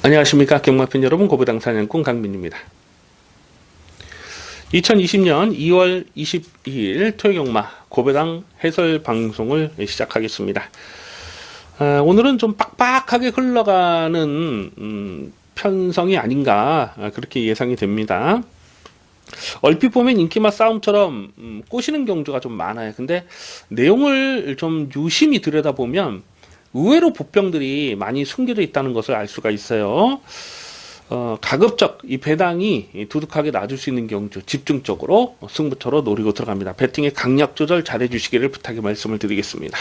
안녕하십니까 경마팬 여러분, 고배당 사냥꾼 강민입니다. 2020년 2월 22일 토요경마 고배당 해설 방송을 시작하겠습니다. 오늘은 좀 빡빡하게 흘러가는 편성이 아닌가 그렇게 예상이 됩니다. 얼핏 보면 인기맛 싸움처럼 꼬시는 경주가 좀 많아요. 근데 내용을 좀 유심히 들여다보면 의외로 보병들이 많이 숨겨져 있다는 것을 알 수가 있어요. 가급적 이 배당이 두둑하게 놔줄 수 있는 경주 집중적으로 승부처로 노리고 들어갑니다. 배팅의 강약 조절 잘 해주시기를 부탁의 말씀을 드리겠습니다.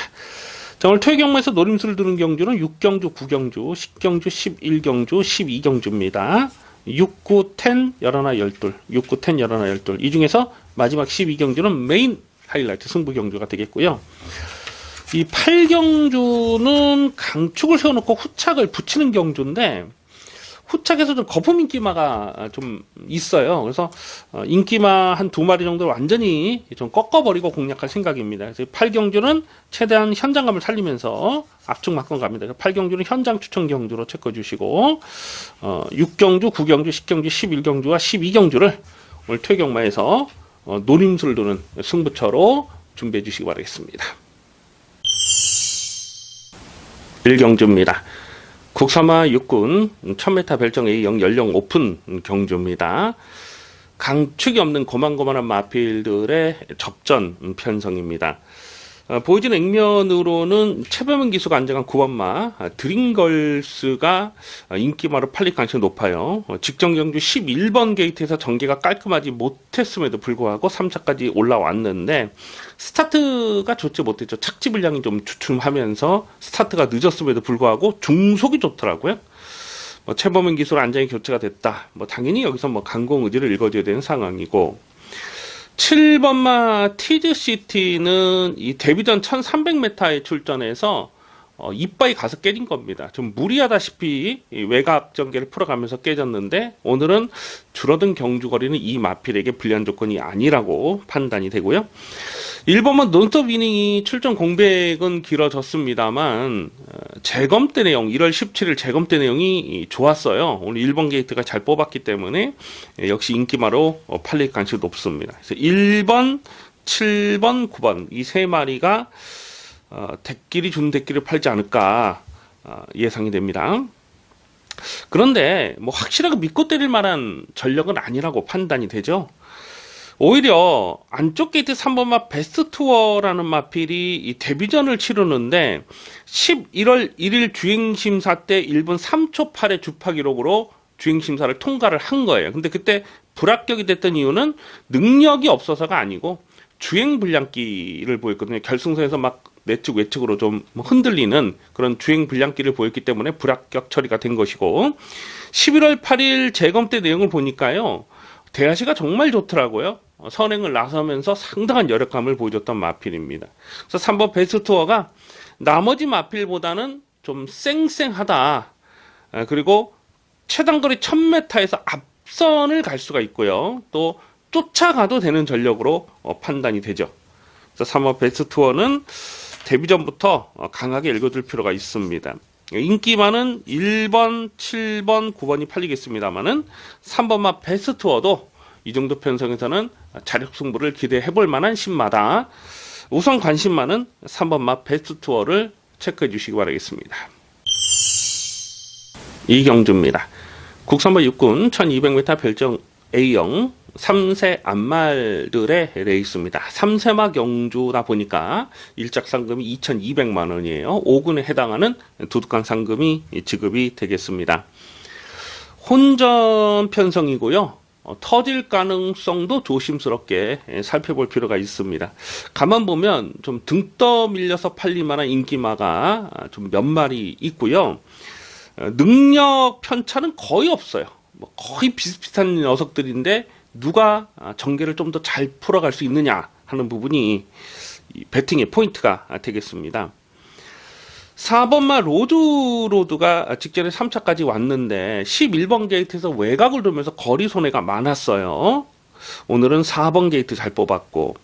자, 오늘 토요경마에서 노림수를 두는 경주는 6경주, 9경주, 10경주, 11경주, 12경주입니다. 6, 9, 10, 11, 12, 6, 9, 10, 11, 12. 이 중에서 마지막 12경주는 메인 하이라이트 승부 경주가 되겠고요. 이 8경주는 강축을 세워놓고 후착을 붙이는 경주인데, 후착에서 좀 거품 인기마가 좀 있어요. 그래서 인기마 한 2마리 정도 완전히 좀 꺾어버리고 공략할 생각입니다. 그래서 8경주는 최대한 현장감을 살리면서 압축 막건 갑니다. 8경주는 현장 추천 경주로 체크해주시고 6경주, 9경주, 10경주, 11경주와 12경주를 오늘 토요경마에서 노림수를 두는 승부처로 준비해 주시기 바라겠습니다. 1경주입니다. 국사마 육군 1000m 별정 A형 연령 오픈 경주입니다. 강축이 없는 고만고만한 마필들의 접전 편성입니다. 보여진 액면으로는 최범현 기수가 안정한 9번마 드림걸스가 인기마로 팔릴 가능성이 높아요. 직전 경주 11번 게이트에서 전개가 깔끔하지 못했음에도 불구하고 3차까지 올라왔는데 스타트가 좋지 못했죠. 착지 분량이 좀 주춤하면서 스타트가 늦었음에도 불구하고 중속이 좋더라고요. 최범현 기수로 안정이 교체가 됐다. 당연히 여기서 강공 의지를 읽어줘야 되는 상황이고, 7번마 티즈시티는 이 데뷔전 1300m에 출전해서 이빠이 가서 깨진 겁니다. 좀 무리하다시피 외곽 전개를 풀어가면서 깨졌는데, 오늘은 줄어든 경주거리는 이 마필에게 불리한 조건이 아니라고 판단이 되고요. 1번만 논스톱 이닝이 출전 공백은 길어졌습니다만 재검대 내용, 1월 17일 재검대 내용이 좋았어요. 오늘 1번 게이트가 잘 뽑았기 때문에 역시 인기마로 팔릴 가능성이 높습니다. 그래서 1번, 7번, 9번 이 세 마리가 대끼리 준 대끼를 팔지 않을까 예상이 됩니다. 그런데 확실하게 믿고 때릴 만한 전력은 아니라고 판단이 되죠. 오히려 안쪽 게이트 3번마 베스트 투어라는 마필이 이 데뷔전을 치르는데 11월 1일 주행심사 때 1분 3초 8의 주파 기록으로 주행심사를 통과를 한 거예요. 근데 그때 불합격이 됐던 이유는 능력이 없어서가 아니고 주행 불량기를 보였거든요. 결승선에서 내측 외측으로 좀 흔들리는 그런 주행 불량기를 보였기 때문에 불합격 처리가 된 것이고, 11월 8일 재검 때 내용을 보니까요, 대하시가 정말 좋더라고요. 선행을 나서면서 상당한 여력감을 보여줬던 마필입니다. 그래서 3번 베스트 투어가 나머지 마필보다는 좀 쌩쌩하다. 그리고 최단거리 1000m에서 앞선을 갈 수가 있고요. 또 쫓아가도 되는 전력으로 판단이 되죠. 그래서 3번 베스트 투어는 데뷔전부터 강하게 읽어줄 필요가 있습니다. 인기마는 1번, 7번, 9번이 팔리겠습니다만은 3번마 베스트 투어도 이 정도 편성에서는 자력 승부를 기대해 볼 만한 신마다. 우선 관심마는 3번마 베스트 투어를 체크해 주시기 바라겠습니다. 이경주입니다. 국산마 육군 1200m 별정 A형 3세 암말들의 레이스입니다. 3세마 경주다 보니까 일작 상금이 2200만원이에요. 5군에 해당하는 두둑한 상금이 지급이 되겠습니다. 혼전 편성이고요. 터질 가능성도 조심스럽게 살펴볼 필요가 있습니다. 가만 보면 좀 등 떠밀려서 팔릴만한 인기마가 좀 몇 마리 있고요. 능력 편차는 거의 없어요. 거의 비슷비슷한 녀석들인데 누가 전개를 좀 더 잘 풀어갈 수 있느냐 하는 부분이 배팅의 포인트가 되겠습니다. 4번마 로드가 직전에 3차까지 왔는데 11번 게이트에서 외곽을 돌면서 거리 손해가 많았어요. 오늘은 4번 게이트 잘 뽑았고,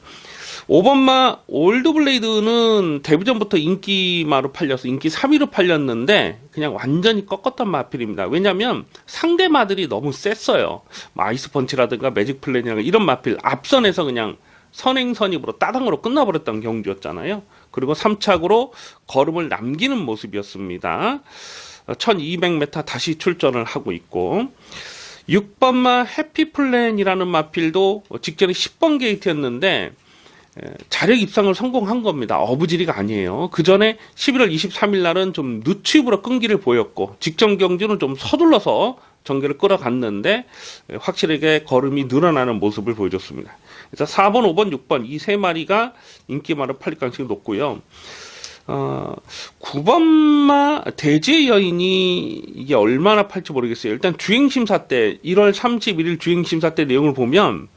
5번마 올드블레이드는 데뷔 전부터 인기마로 팔려서 인기 3위로 팔렸는데 그냥 완전히 꺾었던 마필입니다. 왜냐면 상대 마들이 너무 셌어요. 아이스 펀치라든가 매직 플랜이라든가 이런 마필 앞선에서 그냥 선행선입으로 따당으로 끝나버렸던 경주였잖아요. 그리고 3착으로 걸음을 남기는 모습이었습니다. 1200m 다시 출전을 하고 있고, 6번마 해피플랜이라는 마필도 직전에 10번 게이트였는데 자력 입상을 성공한 겁니다. 어부지리가 아니에요. 그 전에 11월 23일 날은 좀 누추입으로 끈기를 보였고 직전 경주는 좀 서둘러서 전개를 끌어갔는데 확실하게 걸음이 늘어나는 모습을 보여줬습니다. 그래서 4번, 5번, 6번 이 세 마리가 인기마로 팔릴 가능성이 높고요. 9번마 대지의 여인이 이게 얼마나 팔지 모르겠어요. 일단 주행심사 때 1월 31일 주행심사 때 내용을 보면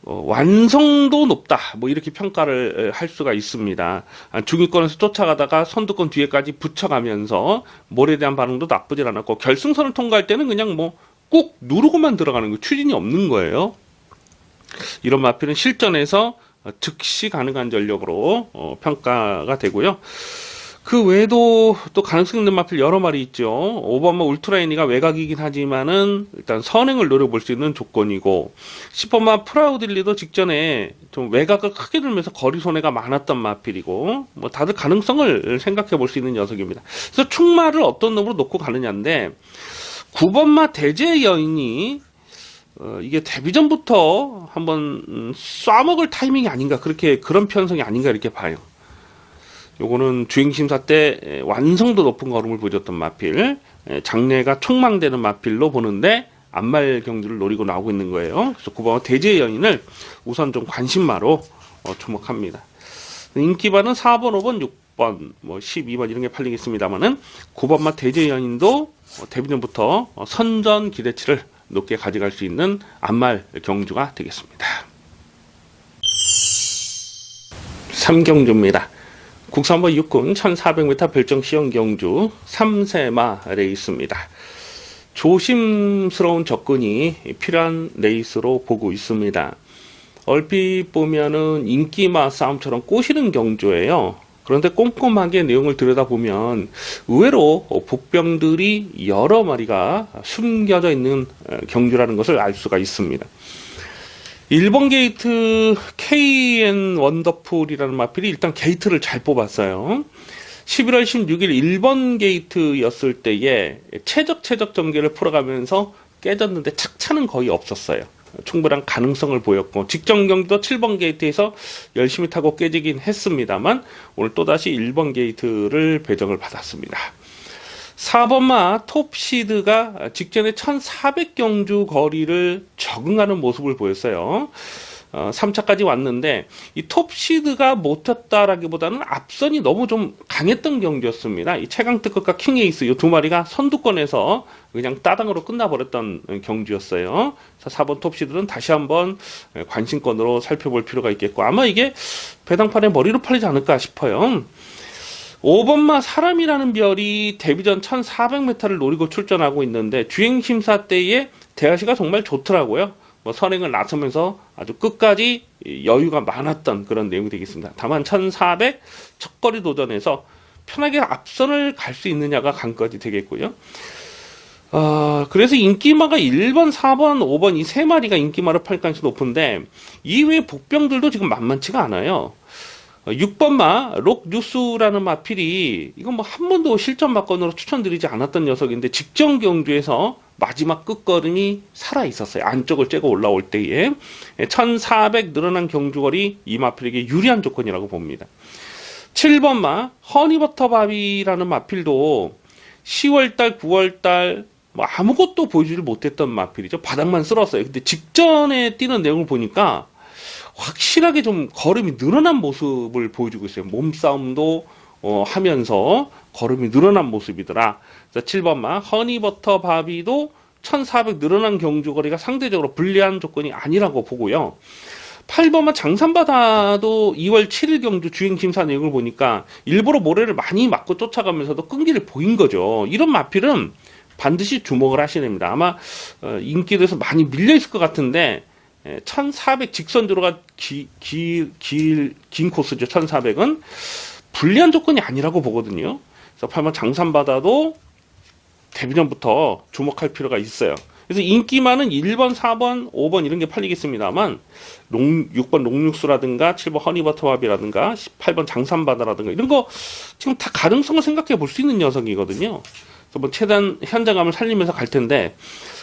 완성도 높다 뭐 이렇게 평가를 할 수가 있습니다. 중위권에서 쫓아가다가 선두권 뒤에까지 붙여가면서 몰에 대한 반응도 나쁘질 않았고 결승선을 통과할 때는 그냥 뭐 꾹 누르고만 들어가는 거 추진이 없는 거예요. 이런 마필은 실전에서 즉시 가능한 전력으로 평가가 되고요. 그 외에도 또 가능성 있는 마필 여러 마리 있죠. 5번마 울트라이니가 외곽이긴 하지만은 일단 선행을 노려볼 수 있는 조건이고, 10번마 프라우딜리도 직전에 좀 외곽을 크게 들면서 거리 손해가 많았던 마필이고, 뭐 다들 가능성을 생각해 볼 수 있는 녀석입니다. 그래서 충마를 어떤 놈으로 놓고 가느냐인데, 9번마 대제의 여인이 이게 데뷔 전부터 한번 쏴먹을 타이밍이 아닌가, 그런 편성이 아닌가 이렇게 봐요. 요거는 주행심사 때 완성도 높은 걸음을 보여줬던 마필, 장래가 촉망되는 마필로 보는데 안말 경주를 노리고 나오고 있는 거예요. 그래서 9번 대제의 여인을 우선 좀 관심마로 주목합니다. 인기반은 4번, 5번, 6번, 뭐 12번 이런 게 팔리겠습니다만은 9번마 대제의 여인도 데뷔 전부터 선전 기대치를 높게 가져갈 수 있는 안말 경주가 되겠습니다. 3경주입니다. 국산버 육군 1400m 별정 시험 경주 3세마 레이스입니다. 조심스러운 접근이 필요한 레이스로 보고 있습니다. 얼핏 보면은 인기마 싸움처럼 꼬시는 경주예요. 그런데 꼼꼼하게 내용을 들여다보면 의외로 복병들이 여러 마리가 숨겨져 있는 경주라는 것을 알 수가 있습니다. 1번 게이트 KN 원더풀이라는 마필이 일단 게이트를 잘 뽑았어요. 11월 16일 1번 게이트였을 때에 최적 전개를 풀어가면서 깨졌는데 착차는 거의 없었어요. 충분한 가능성을 보였고 직전 경기도 7번 게이트에서 열심히 타고 깨지긴 했습니다만 오늘 또다시 1번 게이트를 배정을 받았습니다. 4번마 톱시드가 직전에 1400경주 거리를 적응하는 모습을 보였어요. 3차까지 왔는데 이 톱시드가 못했다라기보다는 앞선이 너무 좀 강했던 경주였습니다. 이 최강특급과 킹에이스 이 두 마리가 선두권에서 그냥 따당으로 끝나버렸던 경주였어요. 4번 톱시드는 다시 한번 관심권으로 살펴볼 필요가 있겠고 아마 이게 배당판에 머리로 팔리지 않을까 싶어요. 5번마 사람이라는 별이 데뷔 전 1400m를 노리고 출전하고 있는데 주행심사 때의 대하시가 정말 좋더라고요. 뭐 선행을 나서면서 아주 끝까지 여유가 많았던 그런 내용이 되겠습니다. 다만 1400 첫거리 도전에서 편하게 앞선을 갈 수 있느냐가 관건이 되겠고요. 그래서 인기마가 1번, 4번, 5번 이 세 마리가 인기마를 팔 가능성이 높은데 이외의 복병들도 지금 만만치가 않아요. 6번마 록뉴스라는 마필이 이건 뭐 한 번도 실전 막건으로 추천드리지 않았던 녀석인데 직전 경주에서 마지막 끝걸음이 살아 있었어요. 안쪽을 째고 올라올 때에 1400 늘어난 경주거리 이 마필에게 유리한 조건이라고 봅니다. 7번마 허니버터바비라는 마필도 10월달 9월달 뭐 아무것도 보여주지 못했던 마필이죠. 바닥만 쓸었어요. 근데 직전에 뛰는 내용을 보니까 확실하게 좀 걸음이 늘어난 모습을 보여주고 있어요. 몸싸움도 하면서 걸음이 늘어난 모습이더라. 7번마 허니버터 바비도 1400 늘어난 경주거리가 상대적으로 불리한 조건이 아니라고 보고요. 8번마 장산바다도 2월 7일 경주 주행심사 내용을 보니까 일부러 모래를 많이 맞고 쫓아가면서도 끈기를 보인 거죠. 이런 마필은 반드시 주목을 하셔야 됩니다. 아마 인기도에서 많이 밀려있을 것 같은데 1400 직선 주로가 긴 코스죠. 1400은 불리한 조건이 아니라고 보거든요. 그래서 8번 장산바다도 데뷔전부터 주목할 필요가 있어요. 그래서 인기 많은 1번, 4번, 5번 이런 게 팔리겠습니다만 6번 롱육수라든가 7번 허니버터밥이라든가 8번 장산바다라든가 이런 거 지금 다 가능성을 생각해 볼 수 있는 녀석이거든요. 그래서 뭐 최대한 현장감을 살리면서 갈 텐데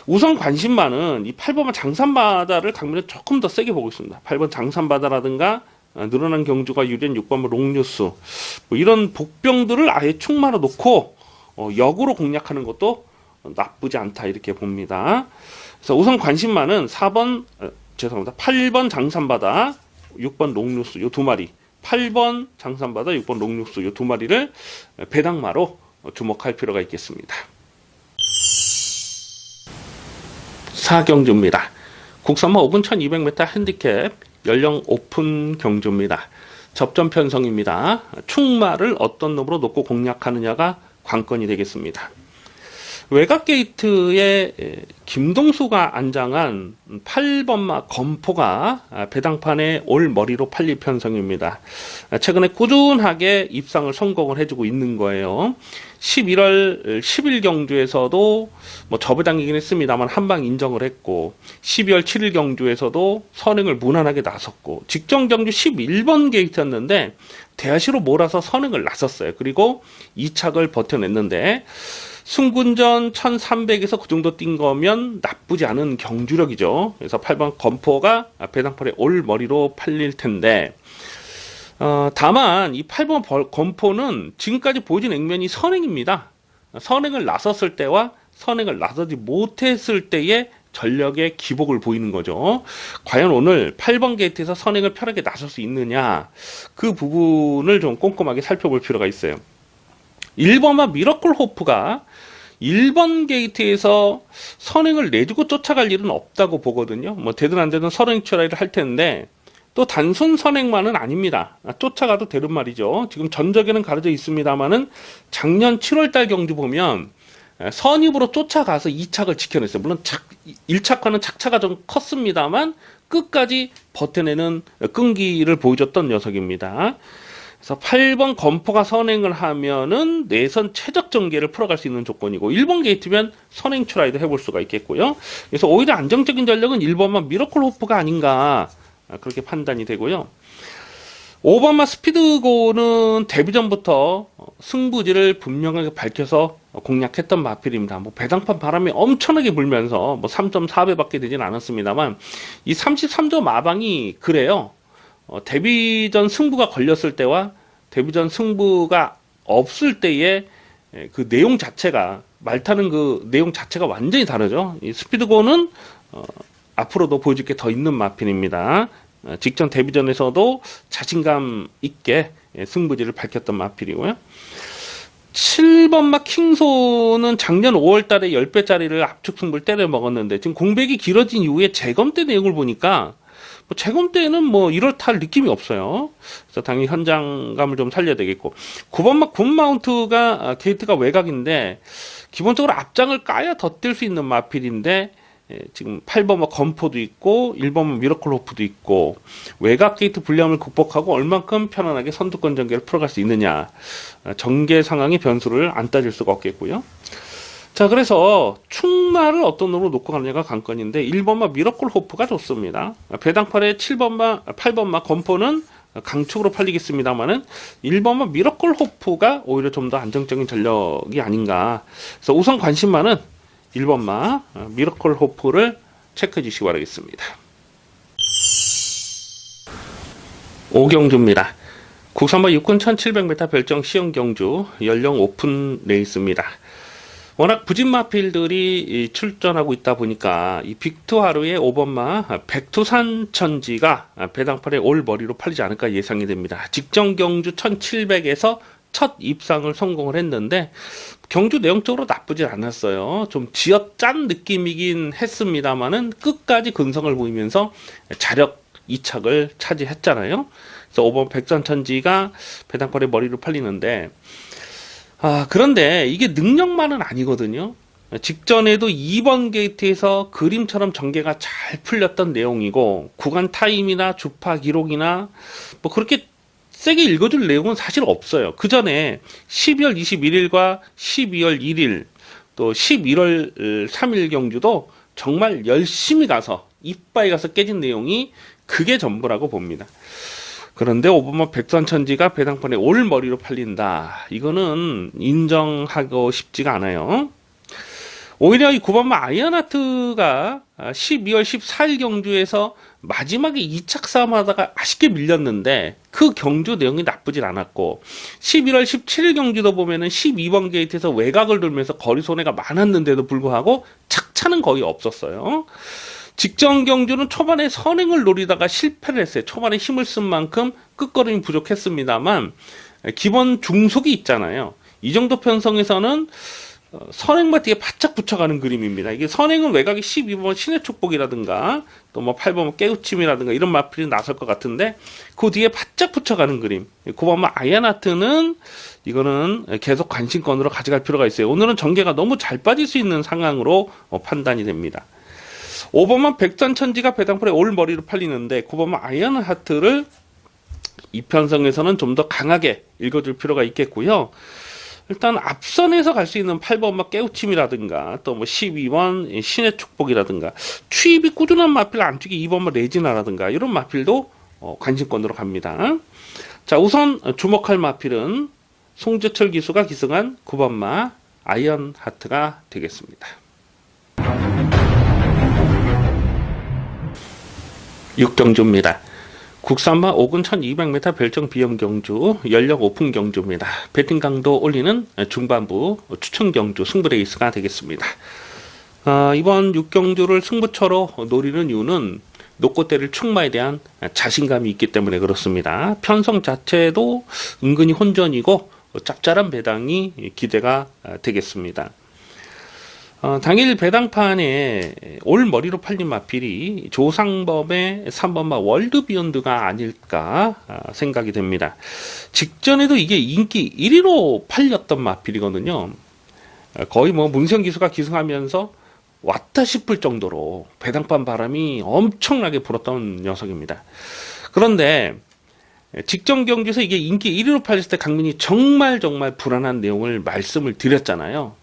우선 관심만은 이 8번 장산바다를 강민은 조금 더 세게 보고 있습니다. 8번 장산바다라든가 늘어난 경주가 유리한 6번 롱뉴스 뭐 이런 복병들을 아예 충마로 놓고 역으로 공략하는 것도 나쁘지 않다 이렇게 봅니다. 그래서 우선 관심만은 4번 죄송합니다. 8번 장산바다 6번 롱뉴스 요 두 마리 8번 장산바다 6번 롱뉴스 요 두 마리를 배당마로 주목할 필요가 있겠습니다. 4경주입니다. 국산마 5분 1200m 핸디캡 연령 오픈 경주입니다. 접전 편성입니다. 충마를 어떤 놈으로 놓고 공략하느냐가 관건이 되겠습니다. 외곽 게이트에 김동수가 안장한 8번마 검포가 배당판에 올 머리로 팔릴 편성입니다. 최근에 꾸준하게 입상을 성공을 해주고 있는 거예요. 11월 10일 경주에서도 뭐 저배당이긴 했습니다만 한방 인정을 했고 12월 7일 경주에서도 선행을 무난하게 나섰고 직전 경주 11번 게이트였는데 대하시로 몰아서 선행을 나섰어요. 그리고 2착을 버텨냈는데 승군전 1300에서 그 정도 뛴 거면 나쁘지 않은 경주력이죠. 그래서 8번 검포가 배당팔에 올 머리로 팔릴 텐데 다만 이 8번 검포는 지금까지 보여준 액면이 선행입니다. 선행을 나섰을 때와 선행을 나서지 못했을 때의 전력의 기복을 보이는 거죠. 과연 오늘 8번 게이트에서 선행을 편하게 나설 수 있느냐 그 부분을 좀 꼼꼼하게 살펴볼 필요가 있어요. 1번마 미러클 호프가 1번 게이트에서 선행을 내주고 쫓아갈 일은 없다고 보거든요. 뭐 되든 안 되든 선행 트라이를 할 텐데 또 단순 선행만은 아닙니다. 쫓아가도 되는 말이죠. 지금 전적에는 가려져 있습니다만은 작년 7월달 경주 보면 선입으로 쫓아가서 2착을 지켜냈어요. 물론 1착과는 착차가 좀 컸습니다만 끝까지 버텨내는 끈기를 보여줬던 녀석입니다. 그래서 8번 검포가 선행을 하면은 내선 최적 전개를 풀어갈 수 있는 조건이고 1번 게이트면 선행 트라이도 해볼 수가 있겠고요. 그래서 오히려 안정적인 전력은 1번만 미러클 호프가 아닌가 그렇게 판단이 되고요. 5번마 스피드고는 데뷔전부터 승부지를 분명하게 밝혀서 공략했던 마필입니다. 뭐 배당판 바람이 엄청나게 불면서 뭐 3.4배밖에 되진 않았습니다만 이 33조 마방이 그래요. 데뷔전 승부가 걸렸을 때와 데뷔전 승부가 없을 때의 그 내용 자체가 말 타는 그 내용 자체가 완전히 다르죠. 이 스피드고는 앞으로도 보여줄 게 더 있는 마필입니다. 직전 데뷔전에서도 자신감 있게 승부지를 밝혔던 마필이고요. 7번마 킹소는 작년 5월달에 10배짜리를 압축 승부를 때려 먹었는데 지금 공백이 길어진 이후에 재검 때 내용을 보니까 뭐 재검 때는 뭐 이렇다 느낌이 없어요. 그래서 당연히 현장감을 좀 살려야 되겠고 9번마 굿마운트가 게이트가 외곽인데 기본적으로 앞장을 까야 더 뛸 수 있는 마필인데 지금 8번마 검포도 있고 1번마 미러클 호프도 있고 외곽 게이트 불리함을 극복하고 얼만큼 편안하게 선두권 전개를 풀어갈 수 있느냐 전개 상황의 변수를 안 따질 수가 없겠고요. 자 그래서 충마를 어떤 놈으로 놓고 가느냐가 관건인데 1번마 미러클 호프가 좋습니다. 배당팔의 8번마 검포는 강축으로 팔리겠습니다만은 1번마 미러클 호프가 오히려 좀 더 안정적인 전력이 아닌가. 그래서 우선 관심만은 1번마 미러클 호프를 체크해 주시기 바라겠습니다. 5경주입니다. 국산마 6군 1700m 별정 시형 경주 연령 오픈 레이스입니다. 워낙 부진마필들이 출전하고 있다 보니까 이 빅투하루의 5번마 백두산천지가 배당팔에 올 머리로 팔리지 않을까 예상이 됩니다. 직전 경주 1700에서 첫 입상을 성공을 했는데 경주 내용적으로 나쁘지 않았어요. 좀 쥐어짠 느낌이긴 했습니다만은 끝까지 근성을 보이면서 자력 2착을 차지했잖아요. 그래서 5번 백두산천지가 배당팔에 머리로 팔리는데 그런데 이게 능력만은 아니거든요. 직전에도 2번 게이트에서 그림처럼 전개가 잘 풀렸던 내용이고 구간 타임이나 주파 기록이나 뭐 그렇게 세게 읽어줄 내용은 사실 없어요. 그 전에 12월 21일과 12월 1일 또 11월 3일 경주도 정말 열심히 가서 이빠이 가서 깨진 내용이 그게 전부라고 봅니다. 그런데 오버머 백선천지가 배당판에 올 머리로 팔린다. 이거는 인정하고 싶지가 않아요. 오히려 이 9번마 아이언하트가 12월 14일 경주에서 마지막에 2착 싸움하다가 아쉽게 밀렸는데 그 경주 내용이 나쁘진 않았고 11월 17일 경주도 보면은 12번 게이트에서 외곽을 돌면서 거리 손해가 많았는데도 불구하고 착차는 거의 없었어요. 직전 경주는 초반에 선행을 노리다가 실패를 했어요. 초반에 힘을 쓴 만큼 끝걸음이 부족했습니다만 기본 중속이 있잖아요. 이 정도 편성에서는 선행만 뒤에 바짝 붙여가는 그림입니다. 이게 선행은 외곽이 12번 신의 축복이라든가 또 뭐 8번 깨우침이라든가 이런 마필이 나설 것 같은데 그 뒤에 바짝 붙여가는 그림. 9번 아이언하트는 이거는 계속 관심권으로 가져갈 필요가 있어요. 오늘은 전개가 너무 잘 빠질 수 있는 상황으로 판단이 됩니다. 5번만 백전천지가 배당풀에 올 머리로 팔리는데 9번만 아이언하트를 이 편성에서는 좀 더 강하게 읽어줄 필요가 있겠고요. 일단 앞선에서 갈 수 있는 8번 깨우침이라든가 또 뭐 12번 신의 축복이라든가 추입이 꾸준한 마필 안쪽에 2번 레지나라든가 이런 마필도 관심권으로 갑니다. 자, 우선 주목할 마필은 송재철 기수가 기승한 9번마 아이언하트가 되겠습니다. 6경주입니다. 국산마 5군 1200m 별정 비염 경주 연력 오픈 경주입니다. 배팅 강도 올리는 중반부 추천 경주 승부 레이스가 되겠습니다. 이번 6경주를 승부처로 노리는 이유는 놓고 때릴 충마에 대한 자신감이 있기 때문에 그렇습니다. 편성 자체도 은근히 혼전이고 짭짤한 배당이 기대가 되겠습니다. 당일 배당판에 올 머리로 팔린 마필이 조상범의 3번마 월드비욘드가 아닐까 생각이 됩니다. 직전에도 이게 인기 1위로 팔렸던 마필이거든요. 거의 뭐 문세영 기수가 기승하면서 왔다 싶을 정도로 배당판 바람이 엄청나게 불었던 녀석입니다. 그런데 직전 경기에서 이게 인기 1위로 팔렸을 때 강민이 정말 불안한 내용을 말씀을 드렸잖아요.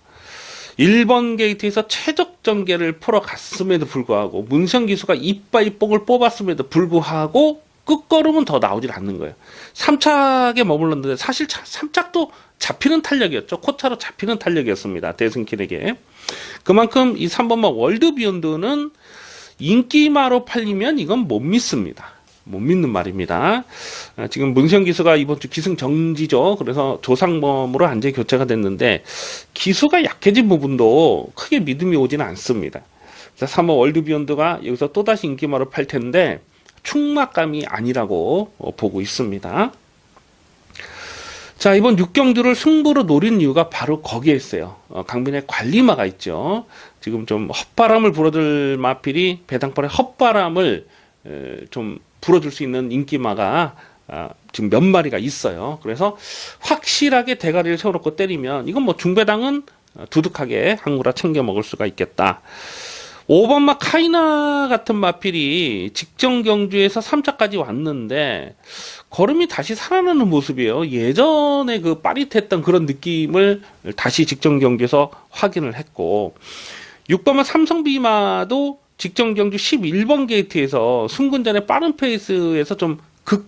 1번 게이트에서 최적 전개를 풀어갔음에도 불구하고 문세영 기수가 이빠이 뽕을 뽑았음에도 불구하고 끝걸음은 더 나오질 않는 거예요. 3착에 머물렀는데 사실 3착도 잡히는 탄력이었죠. 코차로 잡히는 탄력이었습니다. 대승킬에게. 그만큼 이 3번마 월드비욘드는 인기마로 팔리면 이건 못 믿습니다. 못 믿는 말입니다. 지금 문세영 기수가 이번 주 기승 정지죠. 그래서 조상범으로 안제 교체가 됐는데 기수가 약해진 부분도 크게 믿음이 오지는 않습니다. 3번 월드비욘드가 여기서 또다시 인기마로 팔 텐데 충막감이 아니라고 보고 있습니다. 자, 이번 6경주를 승부로 노린 이유가 바로 거기에 있어요. 강빈의 관리마가 있죠. 지금 좀 헛바람을 불어줄 마필이 배당벌의 헛바람을 좀 불어줄 수 있는 인기마가 지금 몇 마리가 있어요. 그래서 확실하게 대가리를 세워놓고 때리면 이건 뭐 중배당은 두둑하게 한구라 챙겨 먹을 수가 있겠다. 5번마 카이나 같은 마필이 직전 경주에서 3차까지 왔는데 걸음이 다시 살아나는 모습이에요. 예전에 그 빠릿했던 그런 느낌을 다시 직전 경주에서 확인을 했고 6번마 삼성비마도 직전 경주 11번 게이트에서 승군전의 빠른 페이스에서 좀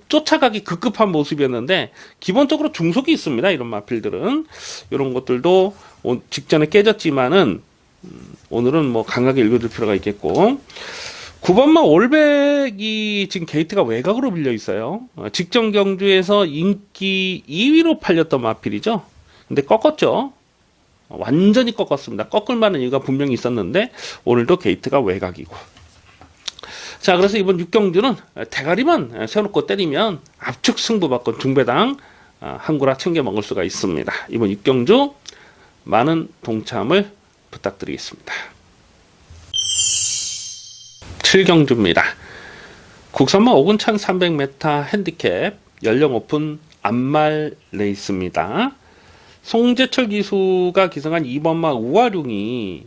쫓아가기 급급한 모습이었는데 기본적으로 중속이 있습니다. 이런 마필들은 이런 것들도 직전에 깨졌지만은 오늘은 뭐 강하게 읽어줄 필요가 있겠고 9번마 올백이 지금 게이트가 외곽으로 밀려 있어요. 직전 경주에서 인기 2위로 팔렸던 마필이죠. 근데 꺾었죠. 완전히 꺾었습니다. 꺾을 만한 이유가 분명히 있었는데 오늘도 게이트가 외곽이고. 자, 그래서 이번 6경주는 대가리만 세워놓고 때리면 압축 승부받고 중배당 한구라 챙겨 먹을 수가 있습니다. 이번 6경주 많은 동참을 부탁드리겠습니다. 7경주입니다. 국산마 5군 1300m 핸디캡 연령 오픈 암말 레이스입니다. 송재철 기수가 기승한 2번마 우아룡이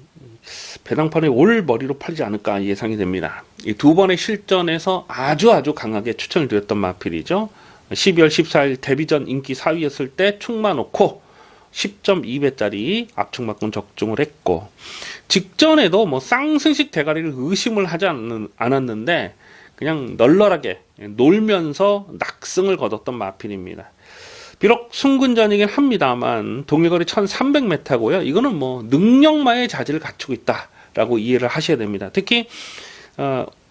배당판에 올 머리로 팔지 않을까 예상이 됩니다. 이 두 번의 실전에서 아주 강하게 추천을 드렸던 마필이죠. 12월 14일 데뷔전 인기 4위였을 때 축마 놓고 10.2배짜리 압축막군 적중을 했고, 직전에도 뭐 쌍승식 대가리를 의심을 하지 않았는데 그냥 널널하게 놀면서 낙승을 거뒀던 마필입니다. 비록 승군전이긴 합니다만 동일거리 1300m고요. 이거는 뭐 능력마의 자질을 갖추고 있다라고 이해를 하셔야 됩니다. 특히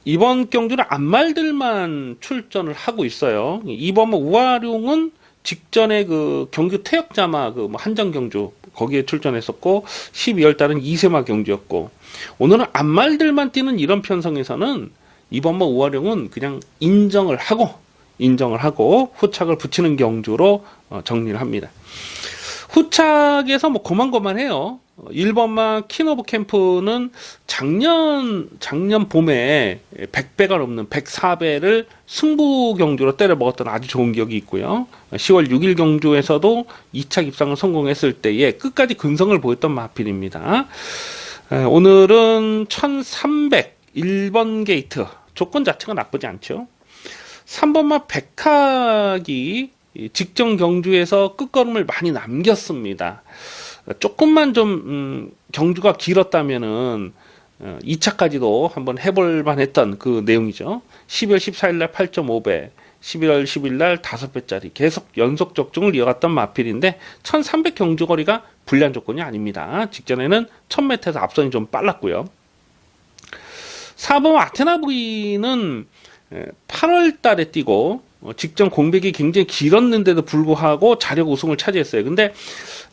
이번 경주는 안말들만 출전을 하고 있어요. 이번 우아룡은 직전에 그 경주 태역자마 그 한정 경주 거기에 출전했었고, 12월 달은 이세마 경주였고, 오늘은 안말들만 뛰는 이런 편성에서는 이번 우아룡은 그냥 인정을 하고 후착을 붙이는 경주로 정리를 합니다. 후착에서 뭐 고만고만해요. 1번마 킹오브 캠프는 작년 봄에 100배가 넘는 104배를 승부 경주로 때려 먹었던 아주 좋은 기억이 있고요. 10월 6일 경주에서도 2차 입상을 성공했을 때에 끝까지 근성을 보였던 마필입니다. 오늘은 1300 1번 게이트 조건 자체가 나쁘지 않죠. 3번마 백학이 직전 경주에서 끝걸음을 많이 남겼습니다. 조금만 좀 경주가 길었다면은 2차까지도 한번 해볼 만했던 그 내용이죠. 12월 14일 날 8.5배, 11월 10일 날 5배짜리 계속 연속 적중을 이어갔던 마필인데 1300 경주거리가 불리한 조건이 아닙니다. 직전에는 1000m에서 앞선이 좀 빨랐고요. 4번 아테나 V는 8월 달에 뛰고 직전 공백이 굉장히 길었는데도 불구하고 자력 우승을 차지했어요. 근데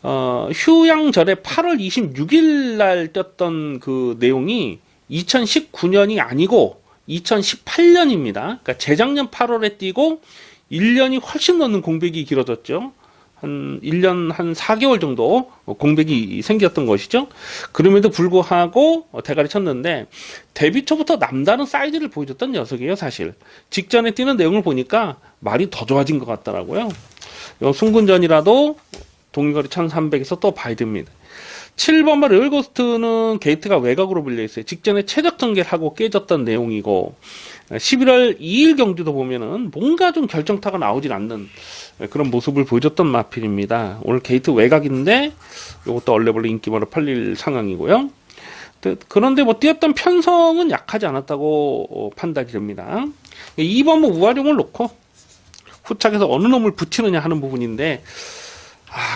휴양절에 8월 26일 날 떴던 그 내용이 2019년이 아니고 2018년입니다. 그러니까 재작년 8월에 뛰고 1년이 훨씬 넘는 공백이 길어졌죠. 한 1년 한 4개월 정도 공백이 생겼던 것이죠. 그럼에도 불구하고 대가리 쳤는데 데뷔 초부터 남다른 사이즈를 보여줬던 녀석이에요. 사실 직전에 뛰는 내용을 보니까 말이 더 좋아진 것 같더라고요. 승군전이라도 동일거리 1300에서 또 봐야 됩니다. 7번마 레얼고스트는 게이트가 외곽으로 불려있어요. 직전에 최적 전개를 하고 깨졌던 내용이고, 11월 2일 경주도 보면은 뭔가 좀 결정타가 나오질 않는 그런 모습을 보여줬던 마필입니다. 오늘 게이트 외곽인데 이것도 얼레벌레 인기몰로 팔릴 상황이고요. 그런데 뭐 뛰었던 편성은 약하지 않았다고 판단이 됩니다. 2번 우아룡을 놓고 후착에서 어느 놈을 붙이느냐 하는 부분인데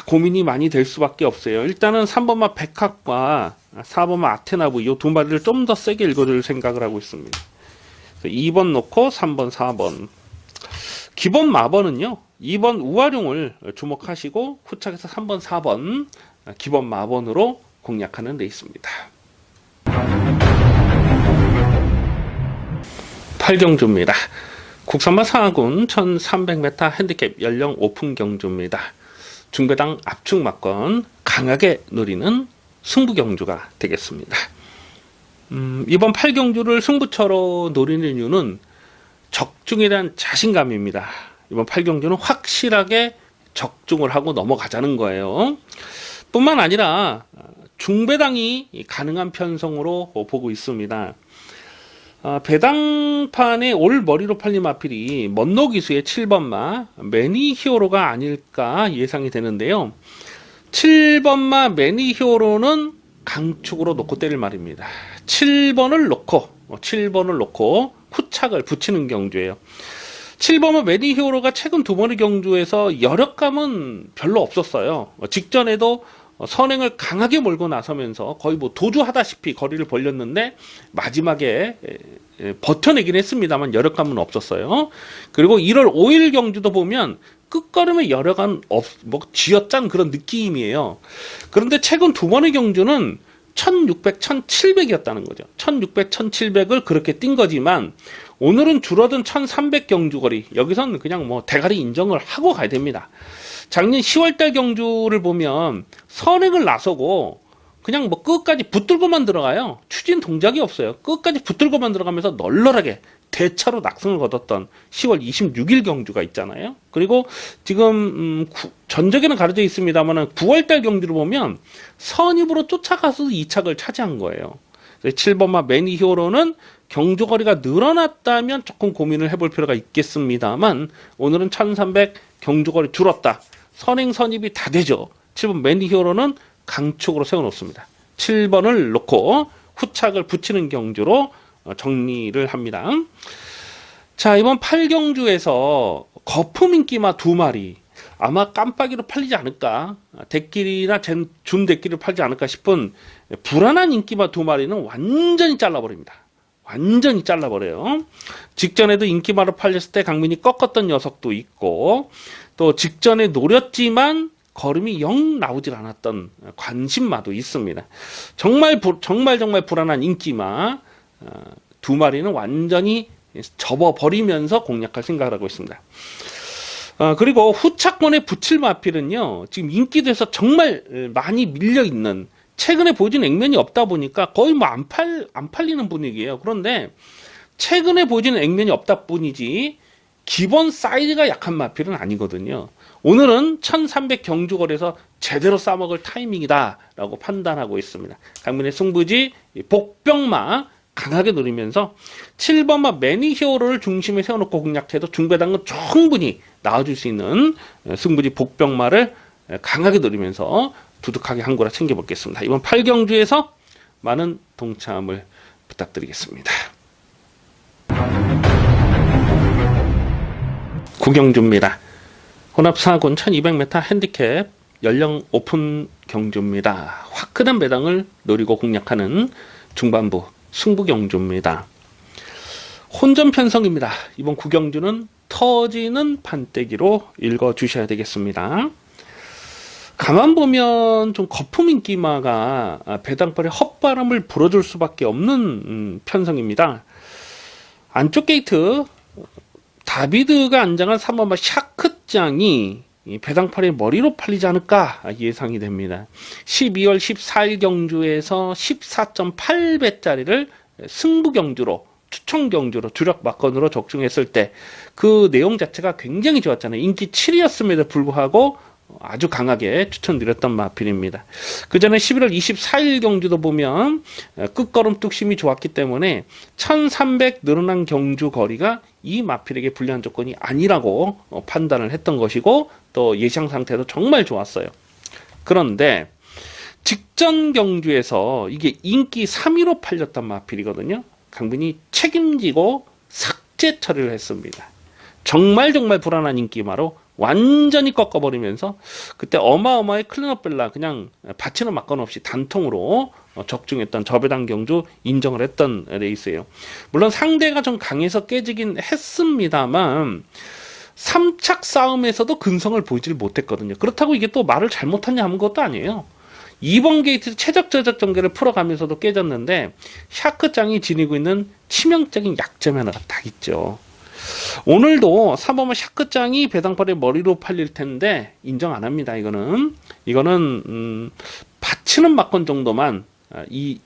고민이 많이 될 수밖에 없어요. 일단은 3번마 백학과 4번마 아테나브 이 두 마리를 좀 더 세게 읽어줄 생각을 하고 있습니다. 2번 놓고 3번 4번 기본 마번은요 2번 우아룡을 주목하시고 후착에서 3번 4번 기본 마번으로 공략하는 데 있습니다. 8경주입니다. 국산마 상하군 1300m 핸디캡 연령 오픈 경주입니다. 중배당 압축 막건 강하게 노리는 승부 경주가 되겠습니다. 이번 8경주를 승부처로 노리는 이유는 적중에 대한 자신감입니다. 이번 8경주는 확실하게 적중을 하고 넘어가자는 거예요. 뿐만 아니라 중배당이 가능한 편성으로 보고 있습니다. 배당판에 올 머리로 팔린 마필이 먼노기수의 7번마 매니히어로가 아닐까 예상이 되는데요. 7번마 매니히어로는 강축으로 놓고 때릴 말입니다. 7번을 놓고 후착을 붙이는 경주예요. 7번마 매니히어로가 최근 두 번의 경주에서 여력감은 별로 없었어요. 직전에도 선행을 강하게 몰고 나서면서 거의 뭐 도주하다시피 거리를 벌렸는데 마지막에 버텨내긴 했습니다만 여력감은 없었어요. 그리고 1월 5일 경주도 보면 끝걸음에 여력감 뭐 쥐어짠 그런 느낌이에요. 그런데 최근 두 번의 경주는 1600, 1700이었다는 거죠. 1600, 1700을 그렇게 뛴 거지만 오늘은 줄어든 1300 경주거리 여기서는 그냥 뭐 대가리 인정을 하고 가야 됩니다. 작년 10월달 경주를 보면 선행을 나서고 그냥 뭐 끝까지 붙들고만 들어가요. 추진 동작이 없어요. 끝까지 붙들고만 들어가면서 널널하게 대차로 낙승을 거뒀던 10월 26일 경주가 있잖아요. 그리고 지금 전적에는 가려져 있습니다만 9월달 경주를 보면 선입으로 쫓아가서 2착을 차지한 거예요. 7번마 매니 히어로는 경주거리가 늘어났다면 조금 고민을 해볼 필요가 있겠습니다만 오늘은 1300 경주거리 줄었다. 선행 선입이 다 되죠. 7번 매니 히어로는 강축으로 세워놓습니다. 7번을 놓고 후착을 붙이는 경주로 정리를 합니다. 자, 이번 8경주에서 거품 인기마 2마리 아마 깜빡이로 팔리지 않을까, 대끼리나 준 대끼리를 팔지 않을까 싶은 불안한 인기마 2마리는 완전히 잘라버립니다. 완전히 잘라버려요. 직전에도 인기마로 팔렸을 때 강민이 꺾었던 녀석도 있고, 또 직전에 노렸지만 걸음이 영 나오질 않았던 관심마도 있습니다. 정말 불안한 인기마 2마리는 완전히 접어버리면서 공략할 생각을 하고 있습니다. 그리고 후착권에 붙일 마필은요, 지금 인기도에서 정말 많이 밀려있는, 최근에 보여준 액면이 없다 보니까 거의 뭐 안 팔리는 분위기예요. 그런데 최근에 보여지는 액면이 없다 뿐이지 기본 사이즈가 약한 마필은 아니거든요. 오늘은 1300 경주거리에서 제대로 싸먹을 타이밍이다 라고 판단하고 있습니다. 강민의 승부지 복병마 강하게 노리면서 7번마 매니 히어로를 중심에 세워놓고 공략해도 중배당은 충분히 나와줄 수 있는 승부지 복병마를 강하게 노리면서 두둑하게 한 거라 챙겨보겠습니다. 이번 8경주에서 많은 동참을 부탁드리겠습니다. 9경주입니다. 혼합 4군 1200m 핸디캡 연령 오픈 경주입니다. 화끈한 배당을 노리고 공략하는 중반부 승부 경주입니다. 혼전 편성입니다. 이번 9경주는 터지는 판때기로 읽어주셔야 되겠습니다. 가만 보면 좀 거품 인기마가 배당벌에 헛바람을 불어줄 수밖에 없는 편성입니다. 안쪽 게이트 다비드가 안장한 3번마 샤크장이 배당팔의 머리로 팔리지 않을까 예상이 됩니다. 12월 14일 경주에서 14.8배짜리를 승부 경주로, 추천 경주로, 주력 막건으로 적중했을 때 그 내용 자체가 굉장히 좋았잖아요. 인기 7위였음에도 불구하고 아주 강하게 추천드렸던 마필입니다. 그 전에 11월 24일 경주도 보면 끝걸음 뚝심이 좋았기 때문에 1300 늘어난 경주 거리가 이 마필에게 불리한 조건이 아니라고 판단을 했던 것이고, 또 예상 상태도 정말 좋았어요. 그런데 직전 경주에서 이게 인기 3위로 팔렸던 마필이거든요. 강빈이 책임지고 삭제 처리를 했습니다. 정말 불안한 인기마로 완전히 꺾어버리면서 그때 어마어마하게 클린업벨라 그냥 받치는 막건 없이 단통으로 적중했던 저배당 경주 인정을 했던 레이스예요. 물론 상대가 좀 강해서 깨지긴 했습니다만 3착 싸움에서도 근성을 보이질 못했거든요. 그렇다고 이게 또 말을 잘못하냐 하는 것도 아니에요. 2번 게이트 최적저적 전개를 풀어가면서도 깨졌는데 샤크장이 지니고 있는 치명적인 약점이 하나가 딱 있죠. 오늘도 3번마 샤크장이 배당팔의 머리로 팔릴 텐데 인정 안 합니다. 이거는 받치는 막건 정도만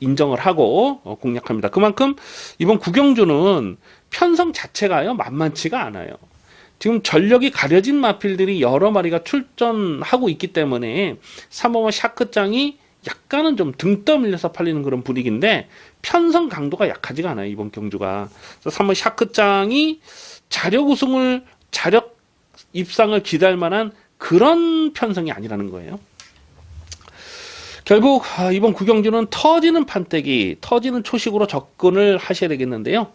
인정을 하고 공략합니다. 그만큼 이번 9경주는 편성 자체가요 만만치가 않아요. 지금 전력이 가려진 마필들이 여러 마리가 출전하고 있기 때문에 3번마 샤크장이 약간은 좀 등 떠밀려서 팔리는 그런 분위기인데 편성 강도가 약하지가 않아요. 이번 경주가. 그래서 3번 샤크장이 자력 입상을 기대할 만한 그런 편성이 아니라는 거예요. 결국 이번 9경주는 터지는 판때기, 터지는 초식으로 접근을 하셔야 되겠는데요.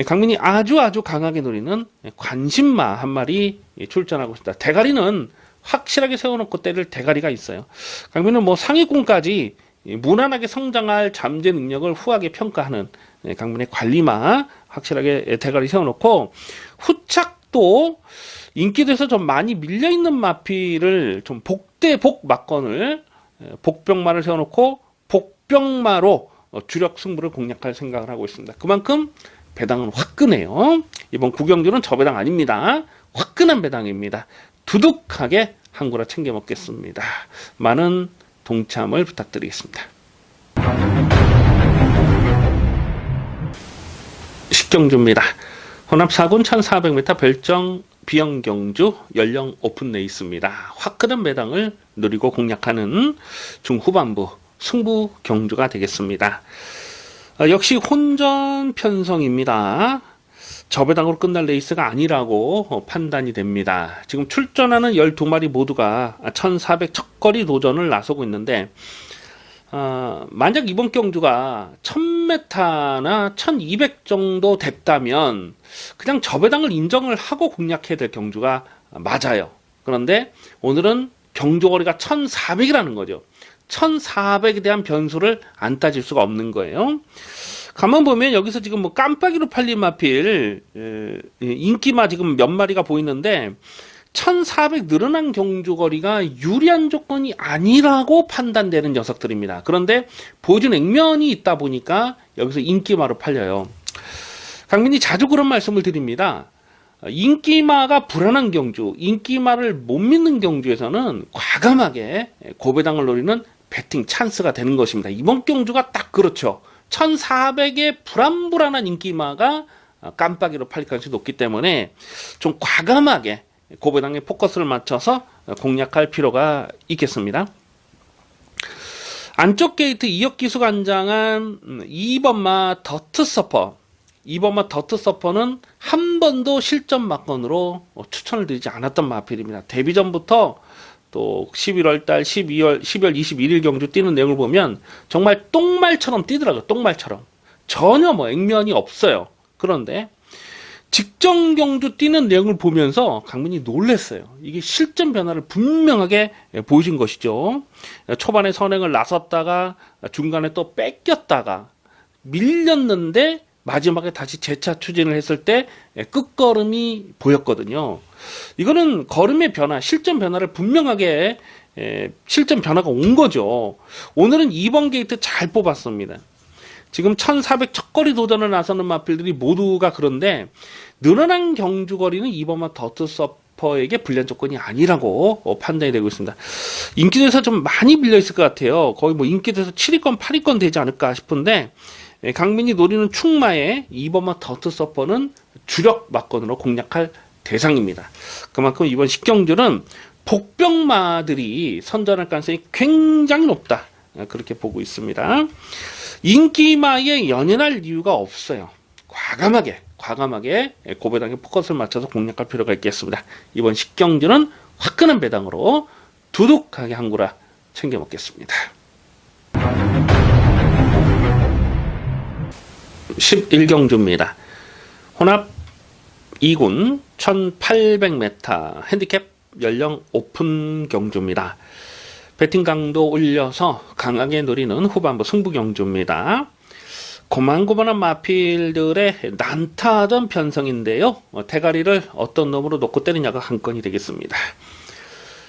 강민이 아주 강하게 노리는 관심마 한 마리 출전하고 있습니다. 대가리는 확실하게 세워놓고 때릴 대가리가 있어요. 강민은 뭐 상위권까지 무난하게 성장할 잠재 능력을 후하게 평가하는 강민의 관리마 확실하게 대가리 세워놓고, 후착도 인기도에서 좀 많이 밀려있는 마피를 좀 복대복 막건을 복병마를 세워놓고 복병마로 주력 승부를 공략할 생각을 하고 있습니다. 그만큼 배당은 화끈해요. 이번 9경주는 저 배당 아닙니다. 화끈한 배당입니다. 두둑하게 한 구라 챙겨 먹겠습니다. 많은 동참을 부탁드리겠습니다. 식경주입니다. 혼합 4군 1400m 별정 비영경주 연령 오픈 레이스입니다. 화끈한 매당을 누리고 공략하는 중후반부 승부 경주가 되겠습니다. 역시 혼전 편성입니다. 저배당으로 끝날 레이스가 아니라고 판단이 됩니다. 지금 출전하는 12마리 모두가 1400 첫거리 도전을 나서고 있는데 만약 이번 경주가 1000m나 1200 정도 됐다면 그냥 저배당을 인정을 하고 공략해야 될 경주가 맞아요. 그런데 오늘은 경주거리가 1400이라는 거죠. 1400에 대한 변수를 안 따질 수가 없는 거예요. 가만 보면 여기서 지금 뭐 깜빡이로 팔린 마필 인기마 지금 몇 마리가 보이는데 1400 늘어난 경주거리가 유리한 조건이 아니라고 판단되는 녀석들입니다. 그런데 보여준 액면이 있다 보니까 여기서 인기마로 팔려요. 강민이 자주 그런 말씀을 드립니다. 인기마가 불안한 경주, 인기마를 못 믿는 경주에서는 과감하게 고배당을 노리는 배팅 찬스가 되는 것입니다. 이번 경주가 딱 그렇죠. 1400의 불안불안한 인기마가 깜빡이로 팔릴 가능성이 높기 때문에 좀 과감하게 고배당에 포커스를 맞춰서 공략할 필요가 있겠습니다. 안쪽 게이트 2억 기수 관장한 2번마 더트서퍼. 2번마 더트서퍼는 한 번도 실전 막건으로 추천을 드리지 않았던 마필입니다. 데뷔 전부터 또 11월달 12월 21일 경주 뛰는 내용을 보면 정말 똥말처럼 뛰더라고요. 똥말처럼 전혀 뭐 액면이 없어요. 그런데 직전 경주 뛰는 내용을 보면서 강민이 놀랐어요. 이게 실전 변화를 분명하게 보여준 것이죠. 초반에 선행을 나섰다가 중간에 또 뺏겼다가 밀렸는데 마지막에 다시 재차 추진을 했을 때 끝걸음이 보였거든요. 이거는 걸음의 변화, 실전 변화를 분명하게 실전 변화가 온 거죠. 오늘은 2번 게이트 잘 뽑았습니다. 지금 1400 첫거리 도전을 나서는 마필들이 모두가 그런데 늘어난 경주거리는 2번마 더트서퍼에게 불리한 조건이 아니라고 판단이 되고 있습니다. 인기도에서 좀 많이 밀려있을 것 같아요. 거의 뭐 인기도에서 7위권 8위권 되지 않을까 싶은데 강민이 노리는 충마의 2번마 더트서퍼는 주력 막건으로 공략할 대상입니다. 그만큼 이번 식경주는 복병마들이 선전할 가능성이 굉장히 높다. 그렇게 보고 있습니다. 인기마에 연연할 이유가 없어요. 과감하게 고배당에 포커스를 맞춰서 공략할 필요가 있겠습니다. 이번 식경주는 화끈한 배당으로 두둑하게 한 구라 챙겨 먹겠습니다. 11경주입니다. 혼합 2군 1800m 핸디캡 연령 오픈 경주입니다. 배팅 강도 올려서 강하게 노리는 후반부 승부 경주입니다. 고만고만한 마필들의 난타전 편성인데요. 대가리를 어떤 놈으로 놓고 때리냐가 한 건이 되겠습니다.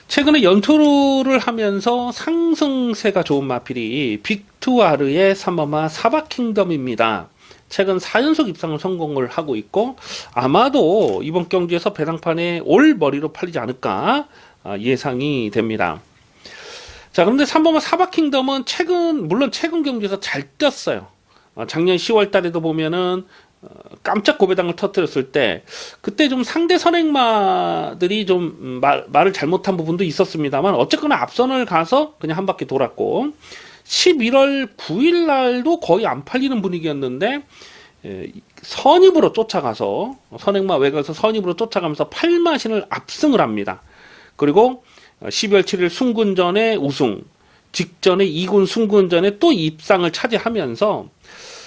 최근에 연투를 하면서 상승세가 좋은 마필이 빅투아르의 3번마 사바킹덤입니다. 최근 4연속 입상을 성공을 하고 있고 아마도 이번 경주에서 배당판에 올 머리로 팔리지 않을까 예상이 됩니다. 자, 그런데 3번마 사바킹덤은 물론 최근 경주에서 잘 뛰었어요. 작년 10월 달에도 보면은 깜짝 고배당을 터뜨렸을 때 그때 좀 상대 선행마들이 좀 말을 잘못한 부분도 있었습니다만 어쨌거나 앞선을 가서 그냥 한 바퀴 돌았고 11월 9일 날도 거의 안 팔리는 분위기였는데 선입으로 쫓아가서 선행마 외곽에서 선입으로 쫓아가면서 8마신을 압승을 합니다. 그리고 12월 7일 순군전에 우승, 직전에 2군 순군전에 또 입상을 차지하면서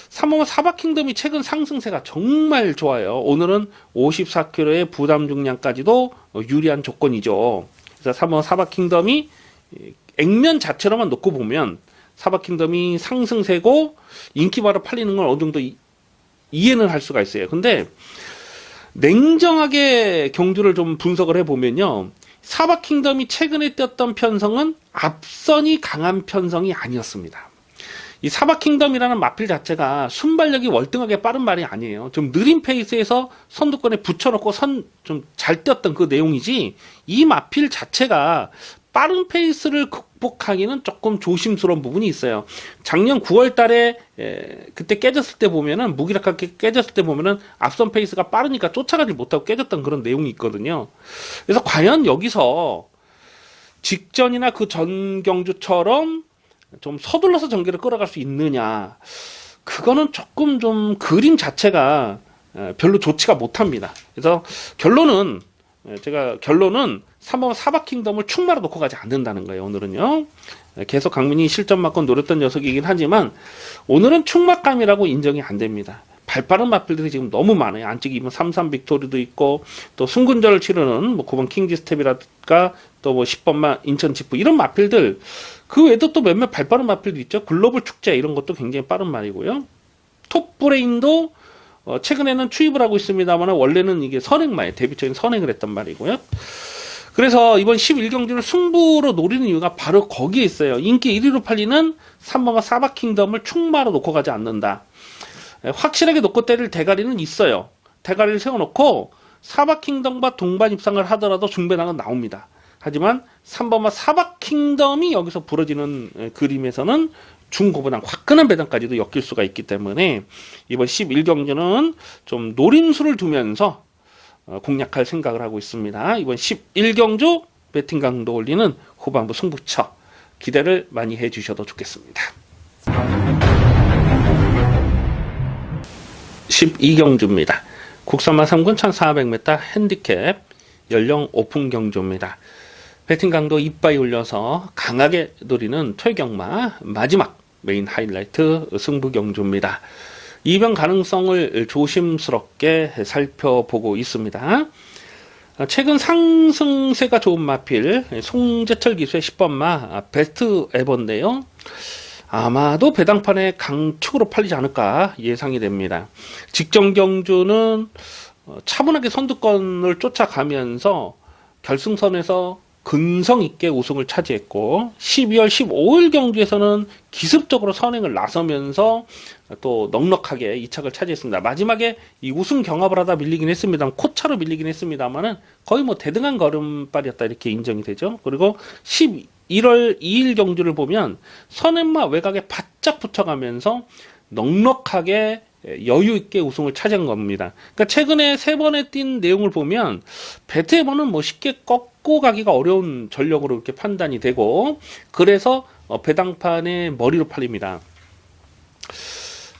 3번마 사바킹덤이 최근 상승세가 정말 좋아요. 오늘은 54kg의 부담 중량까지도 유리한 조건이죠. 그래서 3번마 사바킹덤이 액면 자체로만 놓고 보면 사바킹덤이 상승세고 인기바로 팔리는 걸 어느 정도 이해는 할 수가 있어요. 근데 냉정하게 경주를 좀 분석을 해보면요. 사바킹덤이 최근에 떴던 편성은 앞선이 강한 편성이 아니었습니다. 이 사바킹덤이라는 마필 자체가 순발력이 월등하게 빠른 말이 아니에요. 좀 느린 페이스에서 선두권에 붙여놓고 좀 잘 뛰었던 그 내용이지 이 마필 자체가 빠른 페이스를 극복하기는 조금 조심스러운 부분이 있어요. 작년 9월 달에 그때 깨졌을 때 보면은, 무기력하게 깨졌을 때 보면은 앞선 페이스가 빠르니까 쫓아가지 못하고 깨졌던 그런 내용이 있거든요. 그래서 과연 여기서 직전이나 그 전 경주처럼 좀 서둘러서 전개를 끌어갈 수 있느냐, 그거는 조금 좀 그림 자체가 별로 좋지가 못합니다. 그래서 결론은, 제가 결론은 3번 사바킹덤을 충마로 놓고 가지 않는다는 거예요. 오늘은요. 계속 강민이 실전 맞고 노렸던 녀석이긴 하지만 오늘은 충마감이라고 인정이 안 됩니다. 발빠른 마필들이 지금 너무 많아요. 안찍이 33 빅토리도 있고, 또 순근절을 치르는 뭐 9번 킹지 스텝이랄까, 또 뭐 10번만 인천 지프, 이런 마필들, 그 외에도 또 몇몇 발빠른 마필도 있죠. 글로벌 축제 이런 것도 굉장히 빠른 말이고요. 톱브레인도 최근에는 투입을 하고 있습니다만 원래는 이게 선행마에 데뷔처인 선행을 했단 말이고요. 그래서 이번 11경주를 승부로 노리는 이유가 바로 거기에 있어요. 인기 1위로 팔리는 3번과 사바킹덤을 충마로 놓고 가지 않는다. 확실하게 놓고 때릴 대가리는 있어요. 대가리를 세워놓고 사바킹덤과 동반 입상을 하더라도 중배당은 나옵니다. 하지만 3번과 사바킹덤이 여기서 부러지는 그림에서는 중고배당, 화끈한 배당까지도 엮일 수가 있기 때문에 이번 11경주는 좀 노림수를 두면서 공략할 생각을 하고 있습니다. 이번 11경주 배팅 강도 올리는 후반부 승부처 기대를 많이 해주셔도 좋겠습니다. 12경주입니다. 국산마 3군 1400m 핸디캡 연령 오픈 경주입니다. 배팅 강도 이빠이 올려서 강하게 노리는 퇴경마 마지막 메인 하이라이트 승부 경주입니다. 이변 가능성을 조심스럽게 살펴보고 있습니다. 최근 상승세가 좋은 마필 송재철 기수의 10번마 베스트 에버인데요. 아마도 배당판에 강축으로 팔리지 않을까 예상이 됩니다. 직전 경주는 차분하게 선두권을 쫓아가면서 결승선에서 근성 있게 우승을 차지했고, 12월 15일 경주에서는 기습적으로 선행을 나서면서 또 넉넉하게 2착을 차지했습니다. 마지막에 이 우승 경합을 하다 밀리긴 했습니다. 코차로 밀리긴 했습니다만은 거의 뭐 대등한 걸음발이었다 이렇게 인정이 되죠. 그리고 11월 2일 경주를 보면 선행마 외곽에 바짝 붙어가면서 넉넉하게 여유 있게 우승을 차지한 겁니다. 그러니까 최근에 3번에 뛴 내용을 보면 배트에버는 뭐 쉽게 꺾고 가기가 어려운 전력으로 이렇게 판단이 되고, 그래서 배당판에 머리로 팔립니다.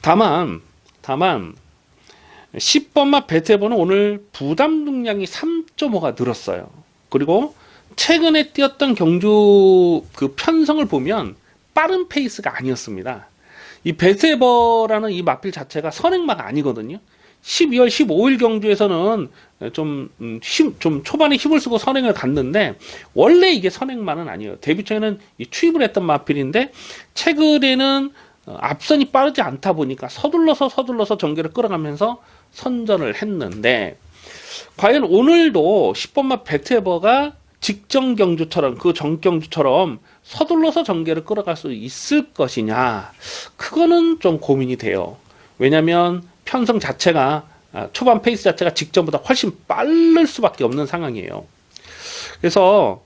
다만 10번마 배트에버는 오늘 부담 중량이 3.5가 늘었어요. 그리고 최근에 뛰었던 경주 그 편성을 보면 빠른 페이스가 아니었습니다. 이 베스에버라는 이 마필 자체가 선행마가 아니거든요. 12월 15일 경주에서는 좀 초반에 힘을 쓰고 선행을 갔는데, 원래 이게 선행마는 아니에요. 데뷔 초에는 투입을 했던 마필인데, 최근에는 앞선이 빠르지 않다 보니까 서둘러서 전개를 끌어가면서 선전을 했는데, 과연 오늘도 10번마 베트에버가 직전 경주처럼, 그 전 경주처럼 서둘러서 전개를 끌어갈 수 있을 것이냐, 그거는 좀 고민이 돼요. 왜냐면 편성 자체가, 초반 페이스 자체가 직전보다 훨씬 빠를 수밖에 없는 상황이에요. 그래서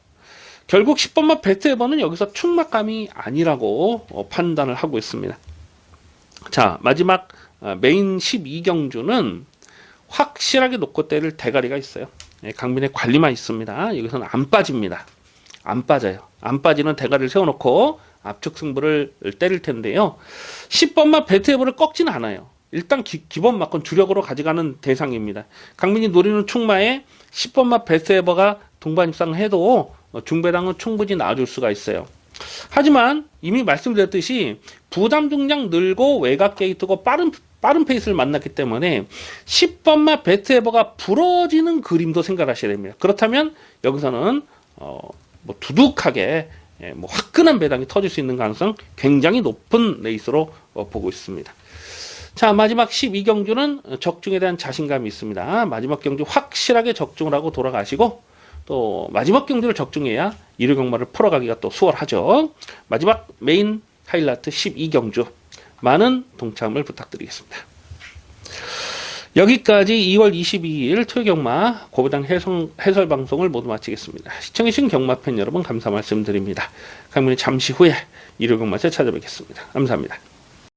결국 10번마 배트에버는 여기서 충막감이 아니라고 판단을 하고 있습니다. 자, 마지막 메인 12경주는 확실하게 놓고 때릴 대가리가 있어요. 강민의 관리만 있습니다. 여기서는 안 빠집니다. 안 빠져요. 안 빠지는 대가리를 세워놓고 압축 승부를 때릴 텐데요. 10번마 배트에버를 꺾지는 않아요. 일단 기본 막건 주력으로 가져가는 대상입니다. 강민이 노리는 충마에 10번마 배트에버가 동반 입상해도 중배당은 충분히 나와줄 수가 있어요. 하지만 이미 말씀드렸듯이 부담 중량 늘고 외곽 게이트고 빠른 페이스를 만났기 때문에 10번마 배트에버가 부러지는 그림도 생각하셔야 됩니다. 그렇다면 여기서는 뭐 두둑하게 뭐 화끈한 배당이 터질 수 있는 가능성 굉장히 높은 레이스로 보고 있습니다. 자, 마지막 12경주는 적중에 대한 자신감이 있습니다. 마지막 경주 확실하게 적중을 하고 돌아가시고, 또 마지막 경주를 적중해야 1위 경마를 풀어가기가 또 수월하죠. 마지막 메인 하이라이트 12경주 많은 동참을 부탁드리겠습니다. 여기까지 2월 22일 토요경마 고부장 해설 방송을 모두 마치겠습니다. 시청해주신 경마팬 여러분 감사 말씀드립니다. 강민이 잠시 후에 일요경마에 찾아뵙겠습니다. 감사합니다.